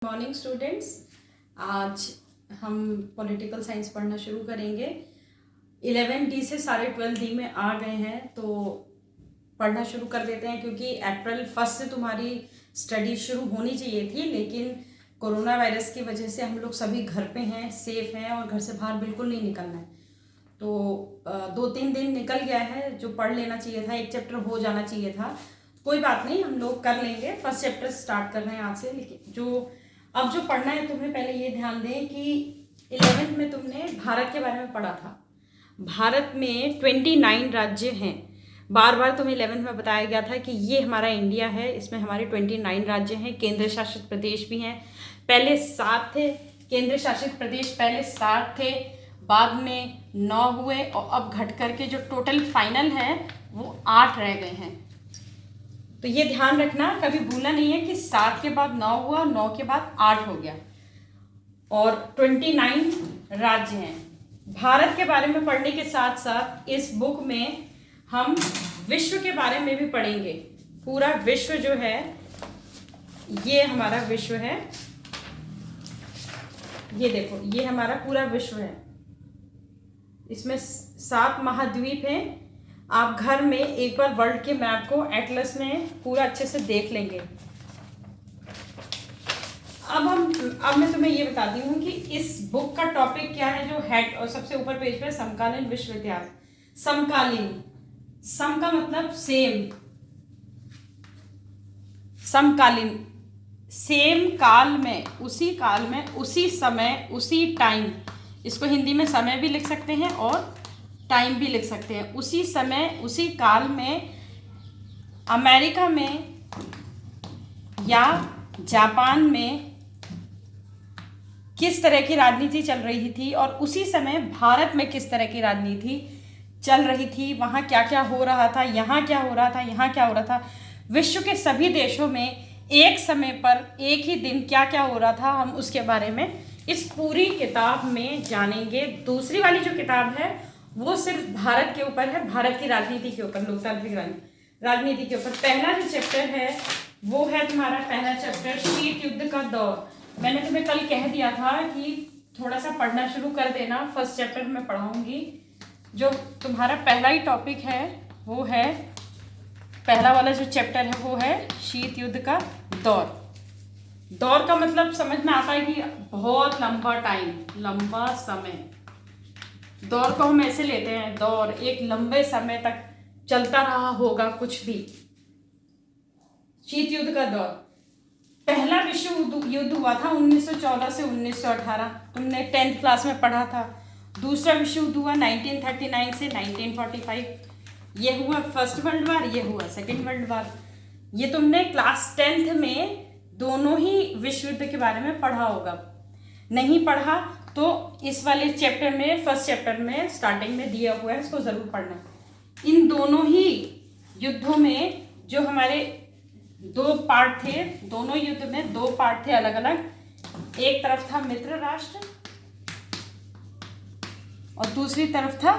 Morning students, आज हम political science पढ़ना शुरू करेंगे। 11D से सारे 12D में आ गए हैं, तो पढ़ना शुरू कर देते हैं क्योंकि अप्रैल 1 से तुम्हारी स्टडी शुरू होनी चाहिए थी, लेकिन कोरोना वायरस की वजह से हम लोग सभी घर पे हैं, सेफ हैं और घर से बाहर बिल्कुल नहीं निकलना है। तो 2-3 दिन निकल गया है, जो पढ़ लेना चाहिए था, एक चैप्टर हो जाना चाहिए था। कोई बात नहीं, हम लोग कर लेंगे। फर्स्ट चैप्टर स्टार्ट कर रहे हैं आज से। लेकिन अब जो पढ़ना है तुम्हें, पहले ये ध्यान दें कि 11th में तुमने भारत के बारे में पढ़ा था। भारत में 29 राज्य हैं। बार बार तुम्हें 11th में बताया गया था कि ये हमारा इंडिया है, इसमें हमारे 29 राज्य हैं, केंद्र शासित प्रदेश भी हैं। पहले 7 थे केंद्र शासित प्रदेश, पहले 7 थे, बाद में 9 हुए और अब घट करके जो टोटल फाइनल है वो 8 रह गए हैं। तो ये ध्यान रखना, कभी भूलना नहीं है कि 7 के बाद 9 हुआ, 9 के बाद 8 हो गया और 29 राज्य हैं। भारत के बारे में पढ़ने के साथ साथ इस बुक में हम विश्व के बारे में भी पढ़ेंगे। पूरा विश्व जो है, ये हमारा विश्व है। ये देखो, ये हमारा पूरा विश्व है। इसमें 7 महाद्वीप हैं। आप घर में एक बार वर्ल्ड के मैप को एटलस में पूरा अच्छे से देख लेंगे। अब मैं तुम्हें ये बताती हूँ कि इस बुक का टॉपिक क्या है। जो हेड और सबसे ऊपर पेज पे समकालीन विश्व इतिहास। समकालीन, सम का मतलब सेम, समकालीन, सेम काल में, उसी काल में, उसी समय, उसी टाइम। इसको हिंदी में समय भी लिख सकते हैं और टाइम भी लिख सकते हैं। उसी समय, उसी काल में अमेरिका में या जापान में किस तरह की राजनीति चल रही थी और उसी समय भारत में किस तरह की राजनीति चल रही थी, वहाँ क्या क्या हो रहा था, यहाँ क्या हो रहा था, यहाँ क्या हो रहा था। विश्व के सभी देशों में एक समय पर एक ही दिन क्या क्या हो रहा था, हम उसके बारे में इस पूरी किताब में जानेंगे। दूसरी वाली जो किताब है वो सिर्फ भारत के ऊपर है, भारत की राजनीति के ऊपर, लोकतांत्रिक राजनीति के ऊपर। पहला जो चैप्टर है वो है तुम्हारा पहला चैप्टर, शीत युद्ध का दौर। मैंने तुम्हें कल कह दिया था कि थोड़ा सा पढ़ना शुरू कर देना। फर्स्ट चैप्टर में पढ़ाऊंगी। जो तुम्हारा पहला ही टॉपिक है वो है, पहला वाला जो चैप्टर है वो है शीत युद्ध का दौर। दौर का मतलब समझ में आता है कि बहुत लंबा टाइम, लंबा समय। दौर को हम ऐसे लेते हैं, दौर एक लंबे समय तक चलता रहा होगा कुछ भी। शीत युद्ध का दौर, पहला विश्व युद्ध हुआ था 1914 से 1918, तुमने 10th क्लास में पढ़ा था। दूसरा विश्व युद्ध हुआ 1939 से 1945, ये हुआ फर्स्ट वर्ल्ड वार, ये हुआ सेकेंड वर्ल्ड वार। ये तुमने क्लास 10th में दोनों ही विश्व युद्ध के बारे में पढ़ा होगा। नहीं पढ़ा तो इस वाले चैप्टर में, फर्स्ट चैप्टर में स्टार्टिंग में दिया हुआ है, इसको जरूर पढ़ना। इन दोनों ही युद्धों में जो हमारे 2 पार्ट थे, दोनों युद्ध में 2 पार्ट थे अलग अलग। एक तरफ था मित्र राष्ट्र और दूसरी तरफ था